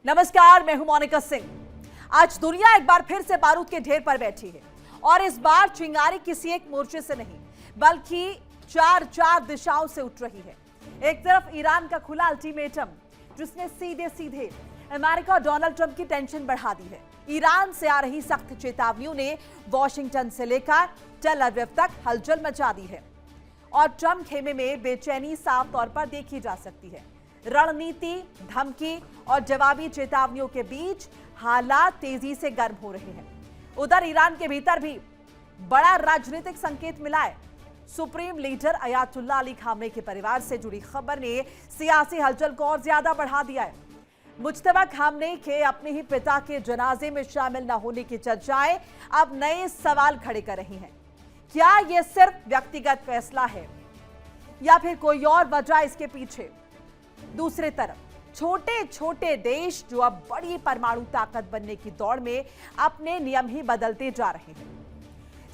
नमस्कार, मैं हूं मोनिका सिंह। आज दुनिया एक बार फिर से बारूद के ढेर पर बैठी है और इस बार चिंगारी किसी एक मोर्चे से नहीं बल्कि चार दिशाओं से उठ रही है। एक तरफ ईरान का खुला अल्टीमेटम, जिसने सीधे सीधे अमेरिका और डोनाल्ड ट्रंप की टेंशन बढ़ा दी है। ईरान से आ रही सख्त चेतावनियों ने वॉशिंगटन से लेकर टेल अवीव तक हलचल मचा दी है और ट्रंप खेमे में बेचैनी साफ तौर पर देखी जा सकती है। रणनीति, धमकी और जवाबी चेतावनियों के बीच हालात तेजी से गर्म हो रहे हैं। उधर ईरान के भीतर भी बड़ा राजनीतिक संकेत मिला है। Supreme leader Ayatollah Ali Khamenei के परिवार से जुड़ी खबर ने सियासी हलचल को और ज्यादा बढ़ा दिया है। मुज्तबा खामनेई के अपने ही पिता के जनाजे में शामिल न होने की चर्चाएं अब नए सवाल खड़े कर रही हैं। क्या यह सिर्फ व्यक्तिगत फैसला है या फिर कोई और वजह इसके पीछे? दूसरी तरफ छोटे छोटे देश जो अब बड़ी परमाणु ताकत बनने की दौड़ में अपने नियम ही बदलते जा रहे हैं।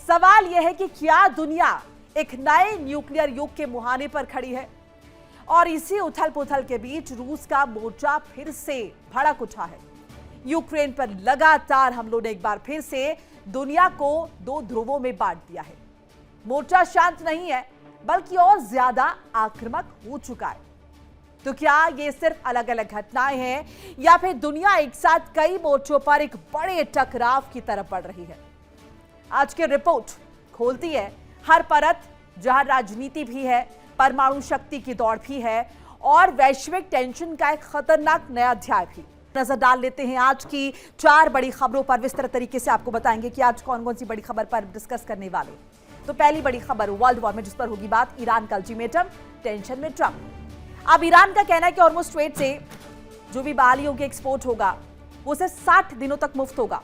सवाल यह है कि क्या दुनिया एक नए न्यूक्लियर युग के मुहाने पर खड़ी है? और इसी उथल पुथल के बीच रूस का मोर्चा फिर से भड़क उठा है। यूक्रेन पर लगातार हमलों ने एक बार फिर से दुनिया को दो ध्रुवों में बांट दिया है। मोर्चा शांत नहीं है बल्कि और ज्यादा आक्रामक हो चुका है। तो क्या ये सिर्फ अलग अलग घटनाएं हैं या फिर दुनिया एक साथ कई मोर्चों पर एक बड़े टकराव की तरफ बढ़ रही है? आज की रिपोर्ट खोलती है हर परत, जहां राजनीति भी है, परमाणु शक्ति की दौड़ भी है और वैश्विक टेंशन का एक खतरनाक नया अध्याय भी। नजर डाल लेते हैं आज की 4 बड़ी खबरों पर। विस्तृत तरीके से आपको बताएंगे कि आज कौन कौन सी बड़ी खबर पर डिस्कस करने वाले। तो पहली बड़ी खबर वर्ल्ड वॉर में, जिस पर होगी बात, ईरान का अल्टीमेटम, टेंशन में ट्रंप। अब ईरान का कहना है कि हॉर्मुज़ स्ट्रेट से जो भी बहालियों के एक्सपोर्ट होगा वो सिर्फ 60 दिनों तक मुफ्त होगा।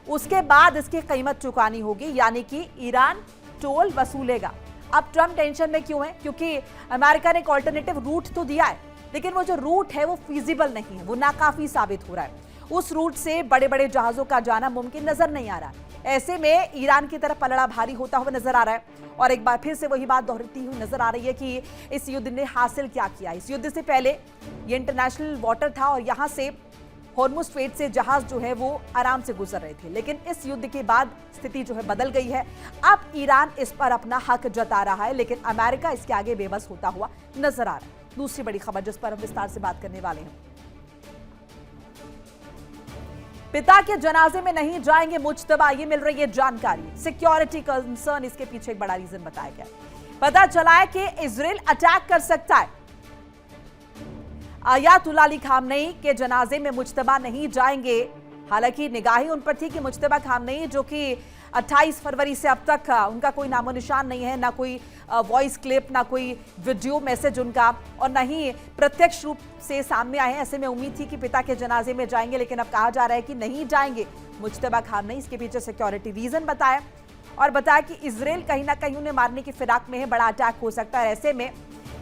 उसके बाद इसकी कीमत चुकानी होगी, यानी कि ईरान टोल वसूलेगा। अब ट्रंप टेंशन में क्यों है? क्योंकि अमेरिका ने एक ऑल्टरनेटिव रूट तो दिया है, लेकिन वो जो रूट है वो फीजिबल नहीं है, वो नाकाफी साबित हो रहा है। उस रूट से बड़े बड़े जहाजों का जाना मुमकिन नजर नहीं आ रहा। ऐसे में ईरान की तरफ पलड़ा भारी होता हुआ नजर आ रहा है और एक बार फिर से वही बात दोहराती हुई नजर आ रही है कि इस युद्ध ने हासिल क्या किया। इस युद्ध से पहले ये इंटरनेशनल वाटर था और यहां से हॉर्मुज़ स्ट्रेट से जहाज जो है वो आराम से गुजर रहे थे, लेकिन इस युद्ध के बाद स्थिति जो है बदल गई है। अब ईरान इस पर अपना हक जता रहा है, लेकिन अमेरिका इसके आगे बेबस होता हुआ नजर आ रहा है। दूसरी बड़ी खबर जिस पर हम विस्तार से बात करने वाले हैं, पिता के जनाजे में नहीं जाएंगे मुज्तबा, ये मिल रही है जानकारी। सिक्योरिटी कंसर्न इसके पीछे एक बड़ा रीजन बताया गया। पता चला है कि इजराइल अटैक कर सकता है। अयातुल्लाह अली खामनेई के जनाजे में मुज्तबा नहीं जाएंगे। हालांकि निगाहें उन पर थी कि मुज्तबा खामनेई, जो कि 28 फरवरी से अब तक उनका कोई नामो निशान नहीं है, ना कोई वॉइस क्लिप, ना कोई वीडियो मैसेज उनका, और ना ही प्रत्यक्ष रूप से सामने आए हैं। ऐसे में उम्मीद थी कि पिता के जनाजे में जाएंगे, लेकिन अब कहा जा रहा है कि नहीं जाएंगे मुज्तबा खामनेई। इसके पीछे सिक्योरिटी रीजन बताया और बताया कि इजराइल कहीं ना कहीं उन्हें मारने की फिराक में है, बड़ा अटैक हो सकता है। ऐसे में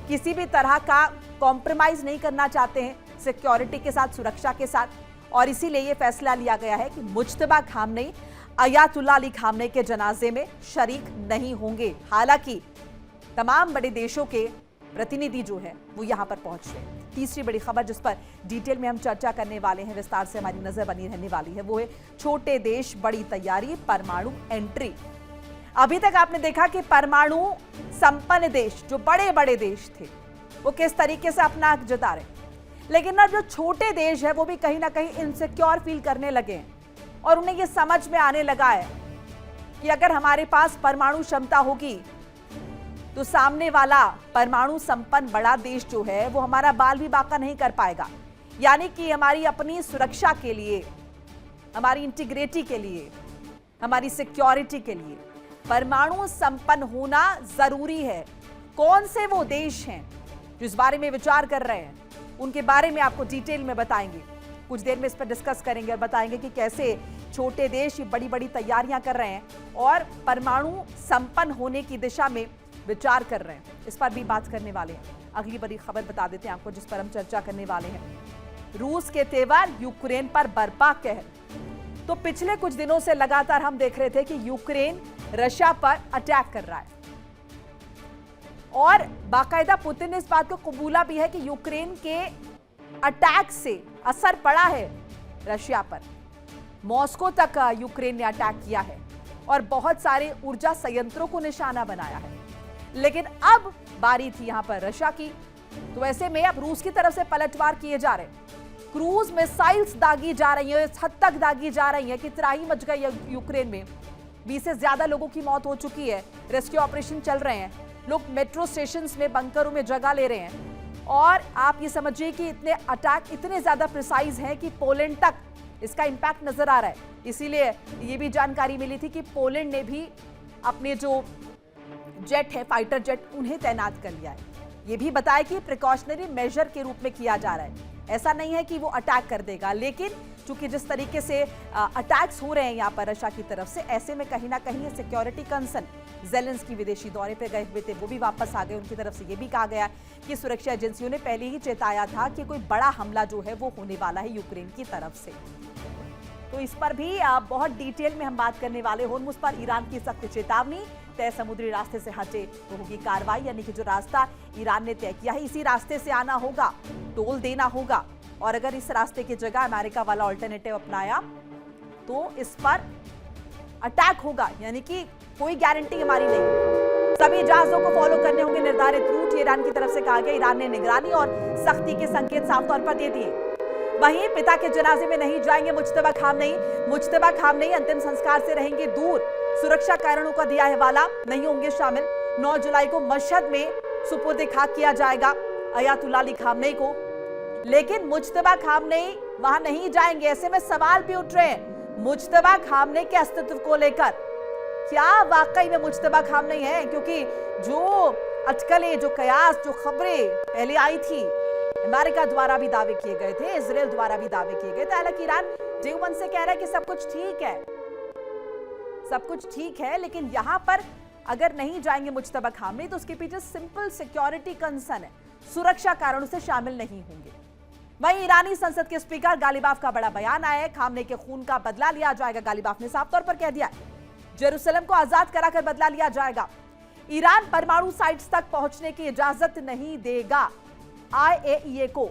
किसी भी तरह का कॉम्प्रोमाइज नहीं करना चाहते हैं सिक्योरिटी के साथ, सुरक्षा के साथ, और इसीलिए यह फैसला लिया गया है कि Mujtaba Khamenei Ayatollah Ali Khamenei के जनाजे में शरीक नहीं होंगे। हालांकि तमाम बड़े देशों के प्रतिनिधि जो है वो यहां पर पहुंच रहे हैं। तीसरी बड़ी खबर जिस पर डिटेल में हम चर्चा करने वाले हैं, विस्तार से हमारी नजर बनी रहने वाली है, वो है छोटे देश बड़ी तैयारी, परमाणु एंट्री। अभी तक आपने देखा कि परमाणु संपन्न देश, जो बड़े बड़े देश थे, वो किस तरीके से अपना हक जता रहे, लेकिन ना जो छोटे देश है वो भी कहीं ना कहीं इनसिक्योर फील करने लगे हैं और उन्हें यह समझ में आने लगा है कि अगर हमारे पास परमाणु क्षमता होगी तो सामने वाला परमाणु संपन्न बड़ा देश जो है वो हमारा बाल भी बाका नहीं कर पाएगा। यानी कि हमारी अपनी सुरक्षा के लिए, हमारी इंटीग्रिटी के लिए, हमारी सिक्योरिटी के लिए परमाणु संपन्न होना जरूरी है। कौन से वो देश हैं जो इस बारे में विचार कर रहे हैं, उनके बारे में आपको डिटेल में बताएंगे। कुछ देर में इस पर डिस्कस करेंगे और बताएंगे कि कैसे छोटे देश ये बड़ी बड़ी तैयारियां कर रहे हैं और परमाणु संपन्न होने की दिशा में विचार कर रहे हैं। इस पर भी बात करने वाले हैं। अगली बड़ी खबर बता देते हैं आपको जिस पर हम चर्चा करने वाले हैं। रूस के तेवर यूक्रेन पर बरपा कहर। तो पिछले कुछ दिनों से लगातार हम देख रहे थे कि यूक्रेन रशिया पर अटैक कर रहा है और बाकायदा पुतिन ने इस बात को कबूला भी है कि यूक्रेन के अटैक से असर पड़ा है रशिया पर। मॉस्को तक यूक्रेन ने अटैक किया है और बहुत सारे ऊर्जा संयंत्रों को निशाना बनाया है। लेकिन अब बारी थी यहां पर रशिया की, तो ऐसे में अब रूस की तरफ से पलटवार किए जा रहे हैं। क्रूज मिसाइल्स दागी जा रही है, इस हद तक दागी जा रही है कि त्राही मच गई यूक्रेन में। 20 से ज्यादा लोगों की मौत हो चुकी है। रेस्क्यू ऑपरेशन चल रहे हैं, लोग मेट्रो स्टेशंस में बंकरों में जगह ले रहे हैं। और आप ये समझिए कि इतने अटैक इतने ज्यादा प्रिसाइज हैं कि पोलैंड तक इसका इंपैक्ट नजर आ रहा है। इसीलिए ये भी जानकारी मिली थी कि पोलैंड ने भी अपने जो जेट है, फाइटर जेट, उन्हें तैनात कर लिया है। ये भी बताया कि प्रिकॉशनरी मेजर के रूप में किया जा रहा है। ऐसा नहीं है कि वो अटैक कर देगा, लेकिन चूंकि जिस तरीके से अटैक्स हो रहे हैं यहाँ पर रशिया की तरफ से, ऐसे में कहीं ना कहीं सिक्योरिटी कंसर्न, ज़ेलेंस्की विदेशी दौरे पे गए हुए थे, वो भी वापस आ गए। उनकी तरफ से ये भी कहा गया कि सुरक्षा एजेंसियों ने पहले ही चेताया था कि कोई बड़ा हमला जो है वो होने वाला है यूक्रेन की तरफ से। तो इस पर भी बहुत डिटेल में हम बात करने वाले। होर्मुज पर ईरान की सख्त चेतावनी, तय समुद्री रास्ते से हटे तो होगी कार्रवाई। यानी कि जो रास्ता ईरान ने तय किया है, इसी रास्ते से आना होगा, टोल देना होगा। और अगर इस रास्ते की जगह अमेरिका वाला ऑल्टरनेटिव अपनाया तो इस पर अटैक होगा। यानी कि कोई गारंटी हमारी नहीं। सभी जहाजों को फॉलो करने होंगे निर्धारित रूट, ईरान की तरफ से कहा गया। ईरान ने निगरानी और सख्ती के संकेत साफ तौर पर दे दिए। वहीं पिता के जनाजे में नहीं जाएंगे मुज्तबा खामनेई। मुज्तबा खामनेई अंतिम संस्कार से रहेंगे दूर। सुरक्षा कारणों का दिया हवाला, नहीं होंगे शामिल। 9 जुलाई को मशहद में सुपुर्द खाक किया जाएगा अयातुल्लाह अली खामनेई को। लेकिन मुज्तबा खामनेई वहां नहीं जाएंगे। ऐसे में सवाल भी उठ रहे हैं मुज्तबा खामनेई के अस्तित्व को लेकर। क्या वाकई में मुज्तबा खामनेई है? क्योंकि जो अटकलें, जो कयास, जो खबरें पहले आई थी, अमेरिका द्वारा भी दावे किए गए थे, इजराइल द्वारा भी दावे किए गए थे। हालांकि ईरान डे वन से कह रहा है कि सब कुछ ठीक है, सब कुछ ठीक है। लेकिन यहां पर अगर नहीं जाएंगे मुज्तबा खामनेई तो उसके पीछे सिंपल सिक्योरिटी कंसर्न है, सुरक्षा कारणों से शामिल नहीं होंगे। वहीं ईरानी संसद के स्पीकर गालिबाफ का बड़ा बयान आया है। खामनेई के खून का बदला लिया जाएगा, गालिबाफ ने साफ तौर पर कह दिया। जेरूसलम को आजाद कराकर बदला लिया जाएगा। ईरान परमाणु साइट्स तक पहुंचने की इजाजत नहीं देगा IAEA को।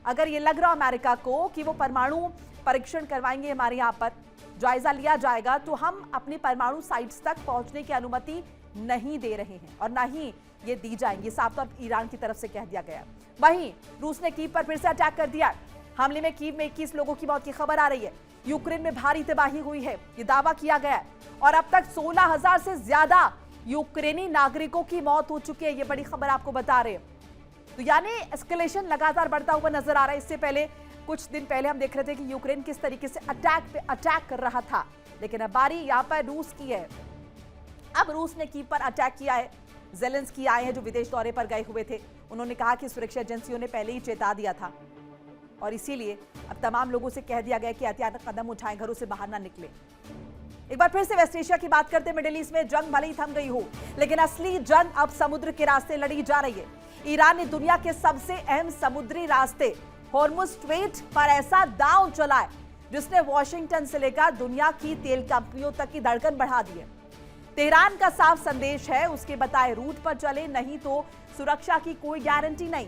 अगर ये लग रहा अमेरिका को कि वो परमाणु परीक्षण करवाएंगे, हमारे यहां पर जायजा लिया जाएगा, तो हम अपनी परमाणु साइट्स तक पहुंचने की अनुमति नहीं दे रहे हैं और ना ही ये दी जाएंगी। साफ तौर पर ईरान की तरफ से कह दिया गया। वहीं रूस ने कीव पर फिर से अटैक कर दिया। हमले में कीव में 21 लोगों की मौत की खबर आ रही है। यूक्रेन में भारी तबाही हुई है, ये दावा किया गया है। और अब तक 16,000 से ज्यादा यूक्रेनी नागरिकों की मौत हो चुकी है। ये बड़ी खबर आपको बता रहे हैं। तो यानी एस्केलेशन लगातार बढ़ता हुआ नजर आ रहा है। इससे पहले कुछ दिन पहले हम देख रहे थे कि यूक्रेन किस तरीके से अटैक पे अटैक कर रहा था, लेकिन अब बारी यहां पर रूस की है। अब रूस ने कीव पर अटैक किया है। ज़ेलेंस्की आए हैं जो विदेश दौरे पर गए हुए थे। उन्होंने कहा कि सुरक्षा एजेंसियों ने पहले ही चेता दिया था और इसीलिए अब तमाम लोगों से कह दिया गया कि एहतियाती कदम उठाएं, घरों से बाहर ना निकले। एक बार फिर से वेस्ट एशिया की बात करते हैं। मिडिल ईस्ट में जंग भले ही थम गई हो, लेकिन असली जंग अब समुद्र के रास्ते लड़ी जा रही है। ईरान ने दुनिया के सबसे अहम समुद्री रास्ते होर्मुज स्ट्रेट पर ऐसा दांव चलाया जिसने वॉशिंगटन से लेकर दुनिया की तेल कंपनियों तक की धड़कन बढ़ा दी है। तेहरान का साफ संदेश है, उसके बताए रूट पर चले, नहीं तो सुरक्षा की कोई गारंटी नहीं।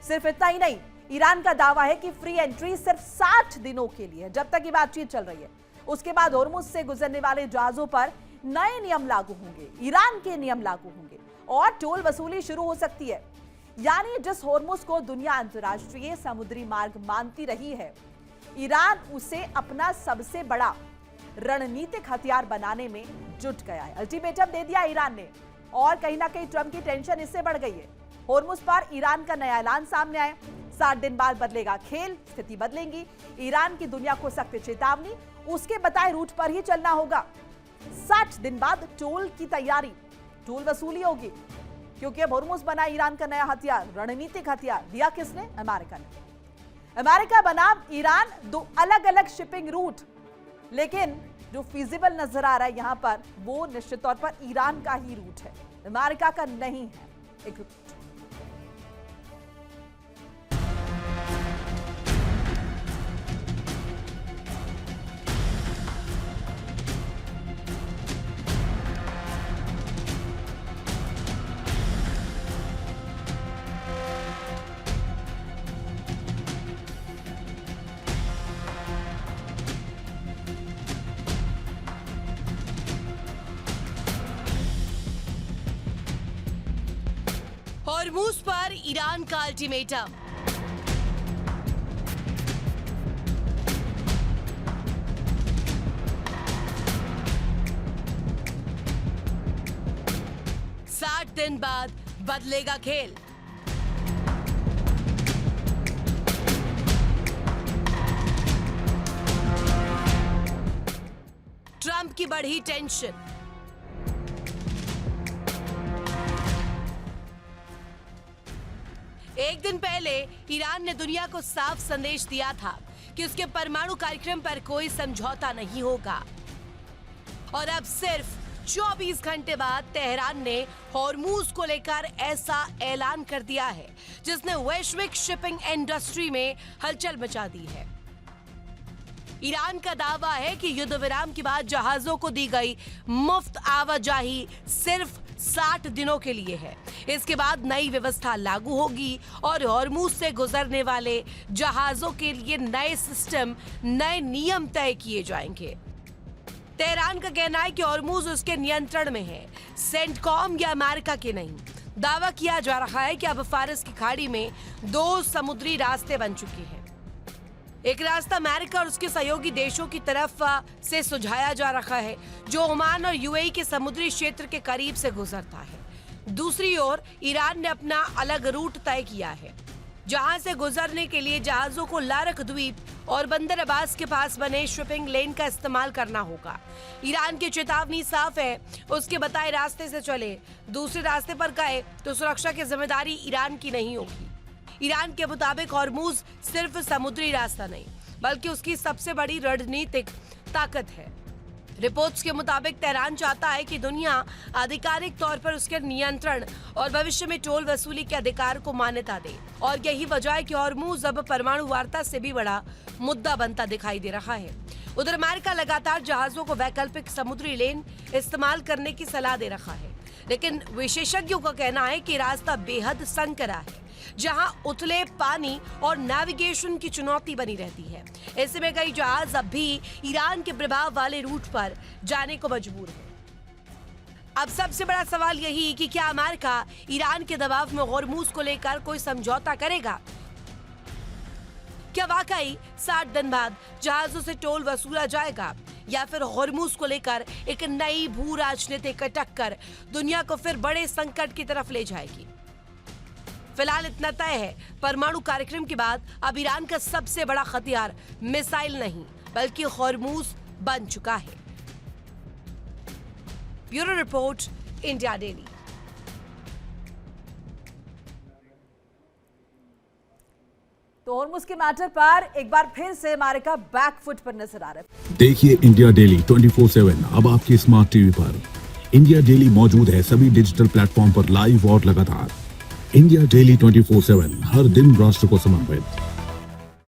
सिर्फ इतना ही नहीं, ईरान का दावा है कि फ्री एंट्री सिर्फ 60 दिनों के लिए, जब तक ये बातचीत चल रही है। उसके बाद होर्मुज से गुजरने वाले जहाजों पर नए नियम लागू होंगे, ईरान के नियम लागू होंगे और टोल वसूली शुरू हो सकती है। यानी जिस होर्मुज को दुनिया अंतर्राष्ट्रीय समुद्री मार्ग मानती रही है, ईरान उसे अपना सबसे बड़ा रणनीतिक हथियार बनाने में जुट गया है। अल्टीमेटम दे दिया ईरान ने और कहीं ना कहीं ट्रंप की टेंशन इससे बढ़ गई है। होर्मुज पर ईरान का नया ऐलान सामने आया। 60 दिन बाद बदलेगा खेल, स्थिति बदलेंगी। ईरान की दुनिया को सख्त चेतावनी, उसके बताए रूट पर ही चलना होगा। 60 दिन बाद टोल की तैयारी, टोल वसूली होगी, क्योंकि अब होर्मुज बना ईरान का नया हथियार, रणनीतिक हथियार। दिया किसने? अमेरिका ने। अमेरिका बनाम ईरान, दो अलग अलग शिपिंग रूट, लेकिन जो फिजिबल नजर आ रहा है यहां पर, वो निश्चित तौर पर ईरान का ही रूट है, अमेरिका का नहीं है एक रूट। हॉर्मूज पर ईरान का अल्टीमेटम। साठ दिन बाद बदलेगा खेल। ट्रंप की बढ़ी टेंशन। एक दिन पहले ईरान ने दुनिया को साफ संदेश दिया था कि उसके परमाणु कार्यक्रम पर कोई समझौता नहीं होगा, और अब सिर्फ 24 घंटे बाद तेहरान ने हॉर्मूज को लेकर ऐसा ऐलान कर दिया है जिसने वैश्विक शिपिंग इंडस्ट्री में हलचल मचा दी है। ईरान का दावा है कि युद्ध विराम के बाद जहाजों को दी गई मुफ्त आवाजाही सिर्फ 60 दिनों के लिए है। इसके बाद नई व्यवस्था लागू होगी और हॉर्मूज से गुजरने वाले जहाजों के लिए नए सिस्टम, नए नियम तय किए जाएंगे। तेहरान का कहना है कि हॉर्मूज उसके नियंत्रण में है, सेंटकॉम या अमेरिका के नहीं। दावा किया जा रहा है कि अब फारस की खाड़ी में 2 समुद्री रास्ते बन चुके हैं। एक रास्ता अमेरिका और उसके सहयोगी देशों की तरफ से सुझाया जा रहा है, जो ओमान और यूएई के समुद्री क्षेत्र के करीब से गुजरता है। दूसरी ओर ईरान ने अपना अलग रूट तय किया है, जहां से गुजरने के लिए जहाजों को लारक द्वीप और बंदर अब्बास के पास बने शिपिंग लेन का इस्तेमाल करना होगा। ईरान की चेतावनी साफ है, उसके बताए रास्ते से चले, दूसरे रास्ते पर गए तो सुरक्षा की जिम्मेदारी ईरान की नहीं होगी। ईरान के मुताबिक हॉर्मूज सिर्फ समुद्री रास्ता नहीं, बल्कि उसकी सबसे बड़ी रणनीतिक ताकत है। रिपोर्ट्स के मुताबिक तेहरान चाहता है कि दुनिया आधिकारिक तौर पर उसके नियंत्रण और भविष्य में टोल वसूली के अधिकार को मान्यता दे, और यही वजह है कि हॉर्मूज अब परमाणु वार्ता से भी बड़ा मुद्दा बनता दिखाई दे रहा है। उधर अमेरिका लगातार जहाजों को वैकल्पिक समुद्री लेन इस्तेमाल करने की सलाह दे रहा है, लेकिन विशेषज्ञों का कहना है कि रास्ता बेहद संकरा है, जहां उथले पानी और नेविगेशन की चुनौती बनी रहती है। ऐसे में कई जहाज अब भी ईरान के प्रभाव वाले रूट पर जाने को मजबूर है। अब सबसे बड़ा सवाल यही कि क्या अमेरिका ईरान के दबाव में हॉर्मूज को लेकर कोई समझौता करेगा? क्या वाकई 60 दिन बाद जहाजों से टोल वसूला जाएगा, या फिर हॉर्मूज को लेकर एक नई भू राजनीतिक टक्कर दुनिया को फिर बड़े संकट की तरफ ले जाएगी? फिलहाल इतना तय है, परमाणु कार्यक्रम के बाद अब ईरान का सबसे बड़ा हथियार मिसाइल नहीं, बल्कि हॉर्मूज बन चुका है। Bureau report, India daily. तो हॉर्मूज के मैटर पर एक बार फिर से अमेरिका बैकफुट पर नजर आ रहा है। देखिए इंडिया डेली 24/7 अब आपके स्मार्ट टीवी पर। इंडिया डेली मौजूद है सभी डिजिटल प्लेटफॉर्म पर लाइव और लगातार। इंडिया डेली 24/7 हर दिन राष्ट्र को समर्पित।